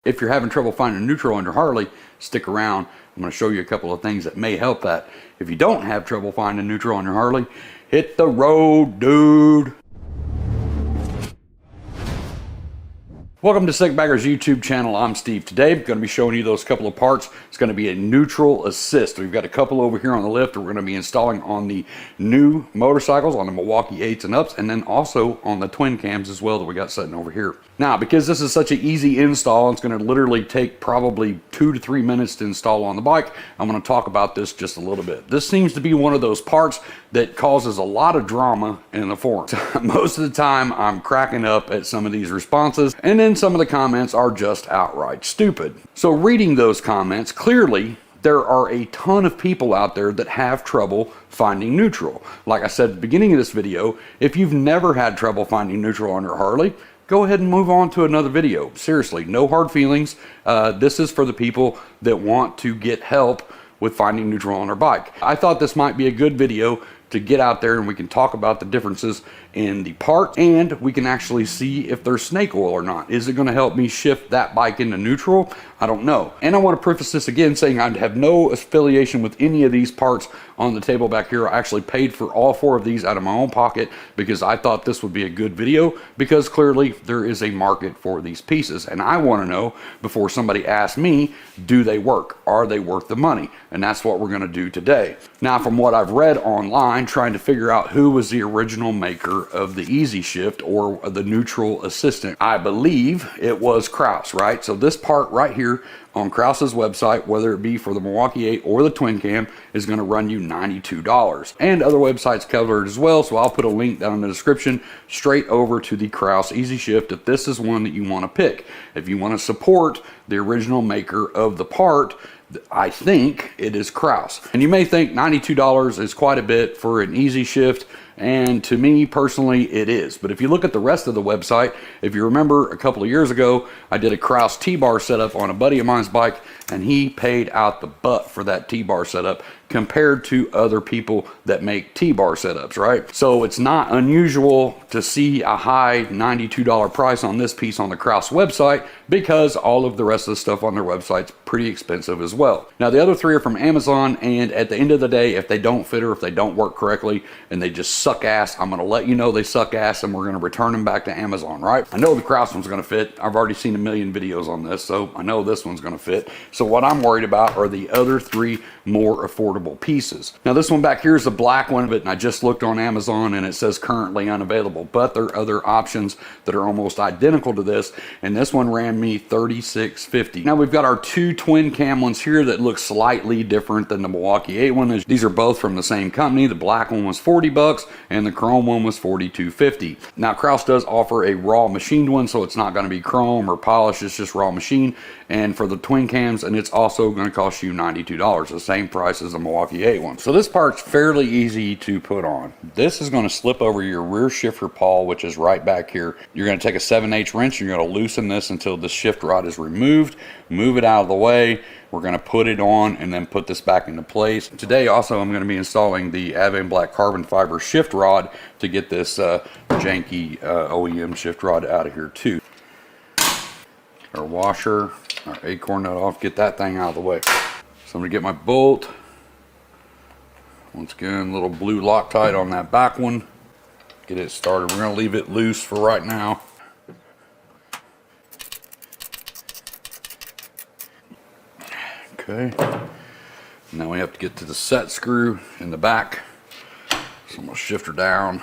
If you're having trouble finding neutral on your Harley, stick around. I'm going to show you a couple of things that may help that. If you don't have trouble finding neutral on your Harley, hit the road, dude. Welcome to Sikbaggers YouTube channel. I'm Steve. Today I'm going to be showing you those couple of parts. It's going to be a neutral assist. We've got a couple over here on the lift that we're going to be installing on the new motorcycles, on the Milwaukee 8s and ups, and then also on the twin cams as well that we got sitting over here. Now, because this is such an easy install, it's going to literally take probably 2 to 3 minutes to install on the bike. I'm going to talk about this just a little bit. This seems to be one of those parts that causes a lot of drama in the forums. Most of the time I'm cracking up at some of these responses, and then some of the comments are just outright stupid. So reading those comments, clearly there are a ton of people out there that have trouble finding neutral. Like I said at the beginning of this video, if you've never had trouble finding neutral on your Harley, go ahead and move on to another video. Seriously, no hard feelings. This is for the people that want to get help with finding neutral on their bike. I thought this might be a good video to get out there and we can talk about the differences in the part, and we can actually see if there's snake oil or not. Is it going to help me shift that bike into neutral? I don't know. And I want to preface this again saying I have no affiliation with any of these parts on the table back here. I actually paid for all 4 of these out of my own pocket because I thought this would be a good video, because clearly there is a market for these pieces, and I want to know before somebody asks me, do they work? Are they worth the money? And that's what we're going to do today. Now, from what I've read online trying to figure out who was the original maker of the Easy Shift or the neutral assistant, I believe it was Kraus, right? So this part right here on Kraus's website, whether it be for the Milwaukee 8 or the twin cam, is going to run you $92. And other websites cover it as well, so I'll put a link down in the description straight over to the Kraus Easy Shift if this is one that you want to pick. If you want to support the original maker of the part, I think it is Kraus. And you may think $92 is quite a bit for an Easy Shift, and to me personally it is. But if you look at the rest of the website, if you remember a couple of years ago, I did a Kraus T-bar setup on a buddy of mine's bike, and he paid out the butt for that T-bar setup compared to other people that make T-bar setups, right? So it's not unusual to see a high $92 price on this piece on the Kraus website, because all of the rest of the stuff on their website's pretty expensive as well. Now, the other 3 are from Amazon, and at the end of the day, if they don't fit or if they don't work correctly and they just suck ass, I'm gonna let you know they suck ass and we're gonna return them back to Amazon, right? I know the Kraus one's gonna fit. I've already seen a million videos on this, so I know this one's gonna fit. So what I'm worried about are the other 3 more affordable pieces. Now, this one back here is the black one, and I just looked on Amazon and it says currently unavailable, but there are other options that are almost identical to this, and this one ran me $36.50. Now, we've got our 2 twin cam ones here that look slightly different than the Milwaukee 8 one. These are both from the same company. The black one was 40 bucks and the chrome one was $42.50. Now, Kraus does offer a raw machined one, so it's not going to be chrome or polished, it's just raw machine. And for the twin cams, and it's also going to cost you $92, the same price as the Milwaukee 8 one. So this part's fairly easy to put on. This is going to slip over your rear shifter pawl, which is right back here. You're going to take a 7/8 wrench, you're going to loosen this until the shift rod is removed, move it out of the way. We're going to put it on and then put this back into place. Today also I'm going to be installing the Avan Black carbon fiber shift rod to get this janky OEM shift rod out of here too. Our washer, our acorn nut off, get that thing out of the way. So I'm going to get my bolt. Once again, little blue Loctite on that back one. Get it started. We're going to leave it loose for right now. Okay. Now we have to get to the set screw in the back. So I'm going to shift her down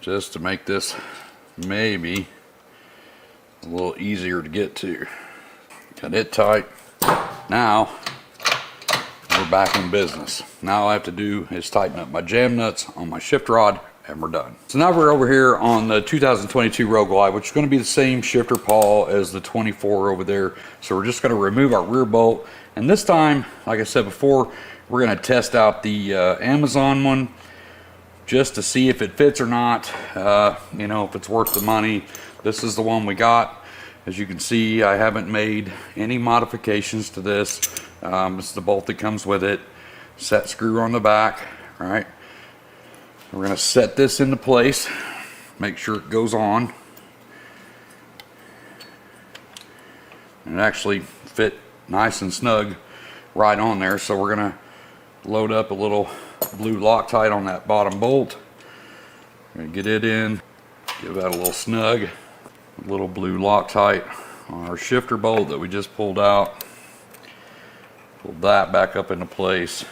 just to make this maybe a little easier to get to. Got it tight. Now we're back in business. Now all I have to do is tighten up my jam nuts on my shift rod, and we're done. So now we're over here on the 2022 Rogue Glide, which is going to be the same shifter pawl as the 24 over there. So we're just going to remove our rear bolt, and this time, like I said before, we're going to test out the Amazon one just to see if it fits or not, you know, if it's worth the money. This is the one we got. As you can see, I haven't made any modifications to this. This is the bolt that comes with it. Set screw on the back, right? We're going to set this into place, make sure it goes on. And it actually fit nice and snug right on there. So we're gonna load up a little blue Loctite on that bottom bolt. Gonna get it in, give that a little snug. A little blue Loctite on our shifter bolt that we just pulled out. Pull that back up into place.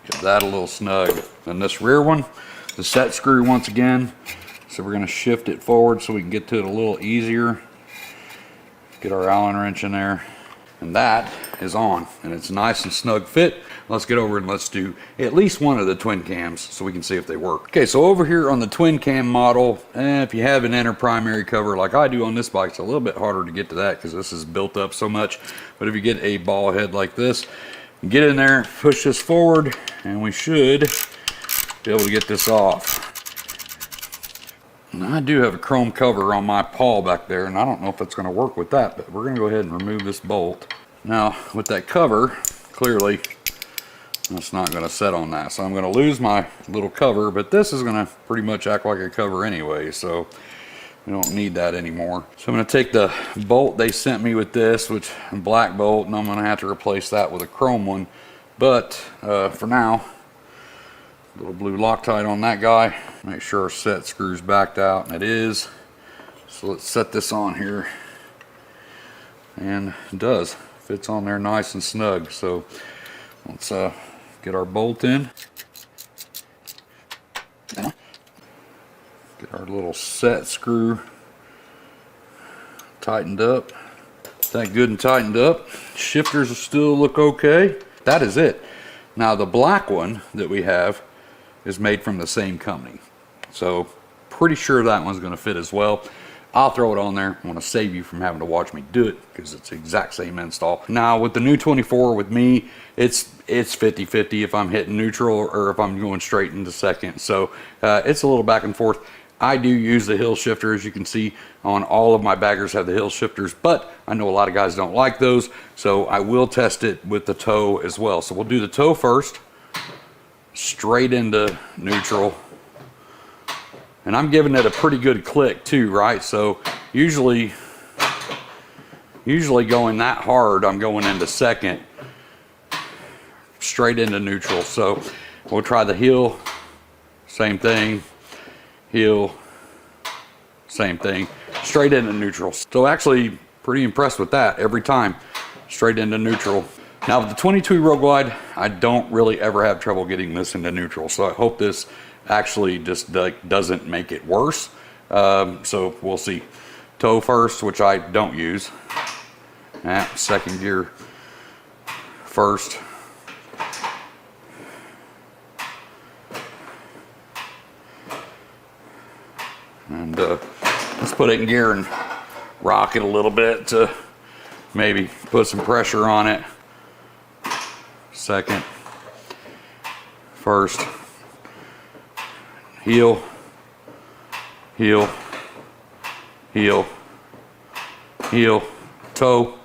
Give that a little snug. And this rear one, the set screw once again. So we're going to shift it forward so we can get to it a little easier. Get our Allen wrench in there. And that is on. And it's a nice and snug fit. Let's get over and let's do at least one of the twin cams so we can see if they work. Okay, so over here on the twin cam model, if you have an inner primary cover like I do on this bike, it's a little bit harder to get to that because this is built up so much. But if you get a ball head like this, get in there, push this forward, and we should be able to get this off. And I do have a chrome cover on my pawl back there, and I don't know if it's going to work with that, but we're going to go ahead and remove this bolt. Now, with that cover, clearly, it's not going to set on that. So I'm going to lose my little cover, but this is going to pretty much act like a cover anyway, so we don't need that anymore. So I'm going to take the bolt they sent me with this, which is a black bolt, and I'm going to have to replace that with a chrome one. But for now, a little blue Loctite on that guy. Make sure our set screw's backed out, and it is. So let's set this on here. And it does. Fits on there nice and snug. So let's get our bolt in. Get our little set screw tightened up. That good and tightened up. Shifters will still look okay. That is it. Now the black one that we have is made from the same company. So pretty sure that one's going to fit as well. I'll throw it on there. I want to save you from having to watch me do it because it's the exact same install. Now with the new 24 with me, it's 50-50 if I'm hitting neutral or if I'm going straight into second. So it's a little back and forth. I do use the hill shifter, as you can see on all of my baggers have the hill shifters, but I know a lot of guys don't like those, so I will test it with the toe as well. So we'll do the toe first, straight into neutral, and I'm giving it a pretty good click too, right? So usually going that hard, I'm going into second, straight into neutral. So we'll try the heel, same thing. Heel, same thing, straight into neutral. So actually pretty impressed with that every time, straight into neutral. Now with the 22 Road Glide, I don't really ever have trouble getting this into neutral. So I hope this actually just doesn't make it worse. So we'll see. Toe first, which I don't use. Second gear first. And let's put it in gear and rock it a little bit to maybe put some pressure on it. Second, first, heel, heel, heel, heel, toe,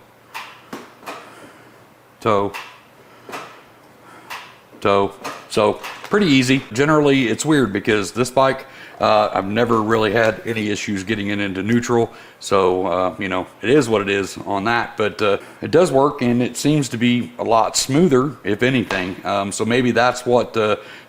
toe, toe. So pretty easy. Generally it's weird because this bike, I've never really had any issues getting it into neutral. So, you know, it is what it is on that, but it does work and it seems to be a lot smoother, if anything. So maybe that's what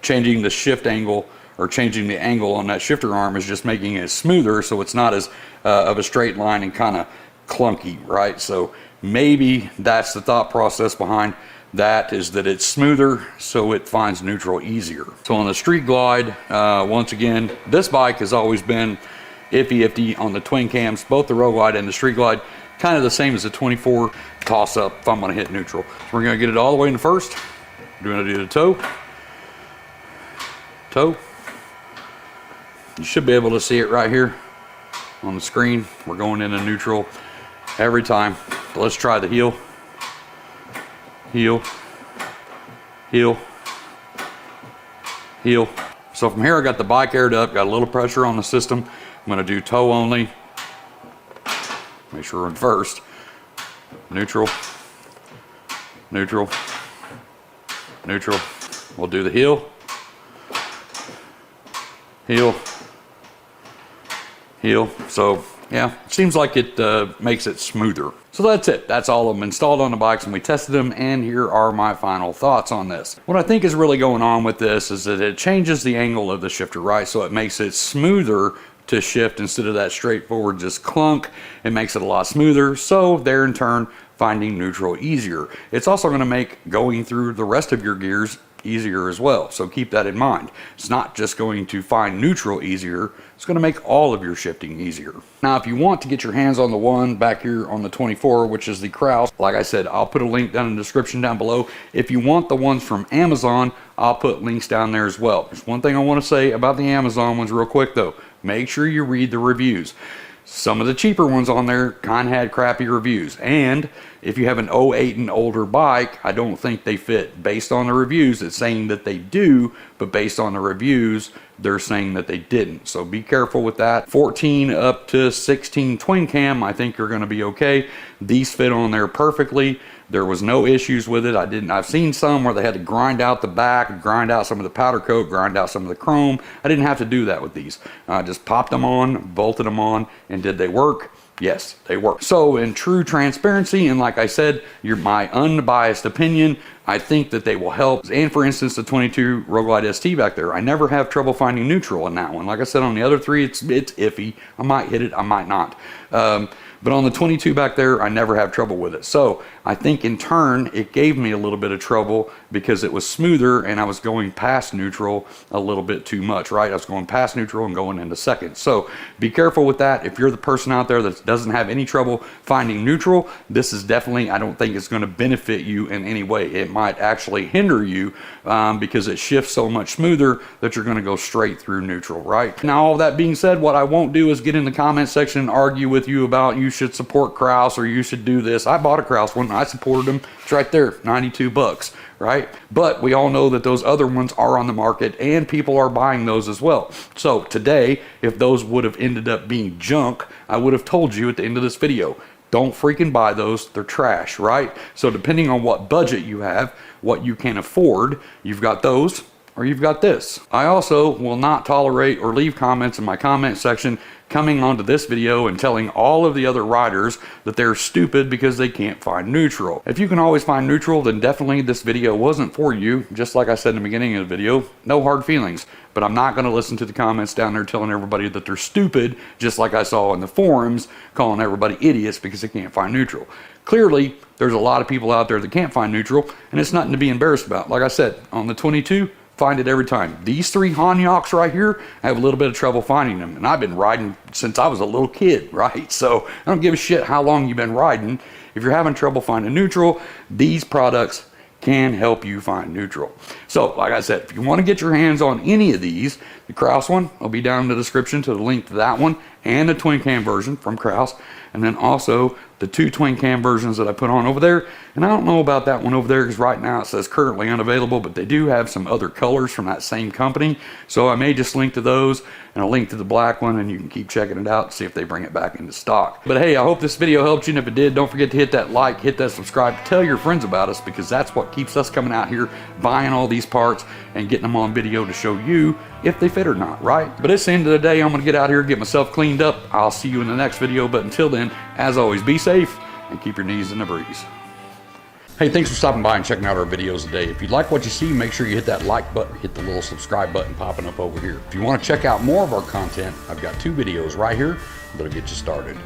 changing the shift angle or changing the angle on that shifter arm is just making it smoother, so it's not as of a straight line and kind of clunky, right? So maybe that's the thought process behind that, is that it's smoother so it finds neutral easier. So on the Street Glide, once again, this bike has always been iffy on the twin cams, both the Road Glide and the Street Glide, kind of the same as the 24. Toss up if I'm going to hit neutral. So we're going to get it all the way in the first. We're going to do the toe. Toe. You should be able to see it right here on the screen. We're going into neutral every time. So let's try the heel. Heel, heel, heel. So from here I got the bike aired up, got a little pressure on the system. I'm going to do toe only. Make sure we're in first. Neutral, neutral, neutral. We'll do the heel, heel, heel. So yeah, seems like it makes it smoother. So that's it. That's all of them installed on the bikes, and we tested them, and here are my final thoughts on this. What I think is really going on with this is that it changes the angle of the shifter, right? So it makes it smoother to shift instead of that straightforward just clunk. It makes it a lot smoother, so there in turn finding neutral easier. It's also going to make going through the rest of your gears easier as well, so keep that in mind. It's not just going to find neutral easier, it's going to make all of your shifting easier. Now if you want to get your hands on the one back here on the 24, which is the Kraus, like I said, I'll put a link down in the description down below. If you want the ones from Amazon, I'll put links down there as well. There's one thing I want to say about the Amazon ones real quick though. Make sure you read the reviews. Some of the cheaper ones on there kind of had crappy reviews, and if you have an 08 and older bike, I don't think they fit. Based on the reviews, it's saying that they do, but based on the reviews, they're saying that they didn't. So be careful with that. 14 up to 16 twin cam, I think you're going to be okay. These fit on there perfectly. There was no issues with it. I've seen some where they had to grind out the back, grind out some of the powder coat, grind out some of the chrome. I didn't have to do that with these. I just popped them on, bolted them on, and did they work? Yes, they work. So in true transparency, and like I said, my unbiased opinion, I think that they will help. And for instance, the 22 Road Glide ST back there, I never have trouble finding neutral in that one. Like I said, on the other three, it's iffy. I might hit it, I might not. But on the 22 back there, I never have trouble with it. So I think in turn, it gave me a little bit of trouble because it was smoother and I was going past neutral a little bit too much, right? I was going past neutral and going into second. So be careful with that. If you're the person out there that doesn't have any trouble finding neutral, this is definitely, I don't think it's going to benefit you in any way. It might actually hinder you because it shifts so much smoother that you're going to go straight through neutral, right? Now, all that being said, what I won't do is get in the comment section and argue with you about you should support Kraus or you should do this. I bought a Kraus one. I supported them. It's right there, 92 bucks, right? But we all know that those other ones are on the market and people are buying those as well. So today, if those would have ended up being junk, I would have told you at the end of this video, don't freaking buy those. They're trash, right? So depending on what budget you have, what you can afford, you've got those or you've got this. I also will not tolerate or leave comments in my comment section coming onto this video and telling all of the other riders that they're stupid because they can't find neutral. If you can always find neutral, then definitely this video wasn't for you. Just like I said in the beginning of the video, no hard feelings. But I'm not going to listen to the comments down there telling everybody that they're stupid, just like I saw in the forums calling everybody idiots because they can't find neutral. Clearly, there's a lot of people out there that can't find neutral, and it's nothing to be embarrassed about. Like I said, on the 22, find it every time. These three Hanyaks right here, I have a little bit of trouble finding them, and I've been riding since I was a little kid, right? So I don't give a shit how long you've been riding. If you're having trouble finding neutral, these products can help you find neutral. So like I said, if you want to get your hands on any of these, the Kraus one will be down in the description to the link to that one and the twin cam version from Kraus, and then also the two twin cam versions that I put on over there. And I don't know about that one over there because right now it says currently unavailable, but they do have some other colors from that same company. So I may just link to those and I'll link to the black one, and you can keep checking it out and see if they bring it back into stock. But hey, I hope this video helped you, and if it did, don't forget to hit that like, hit that subscribe, tell your friends about us, because that's what keeps us coming out here buying all these parts and getting them on video to show you if they fit or not, right? But it's the end of the day. I'm gonna get out here, get myself cleaned up. I'll see you in the next video, but until then, as always, be safe and keep your knees in the breeze. Hey, thanks for stopping by and checking out our videos today. If you like what you see, make sure you hit that like button, hit the little subscribe button popping up over here. If you want to check out more of our content, I've got 2 videos right here that'll get you started.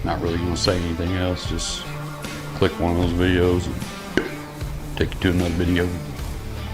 Not really going to say anything else, just click one of those videos and take you to another video.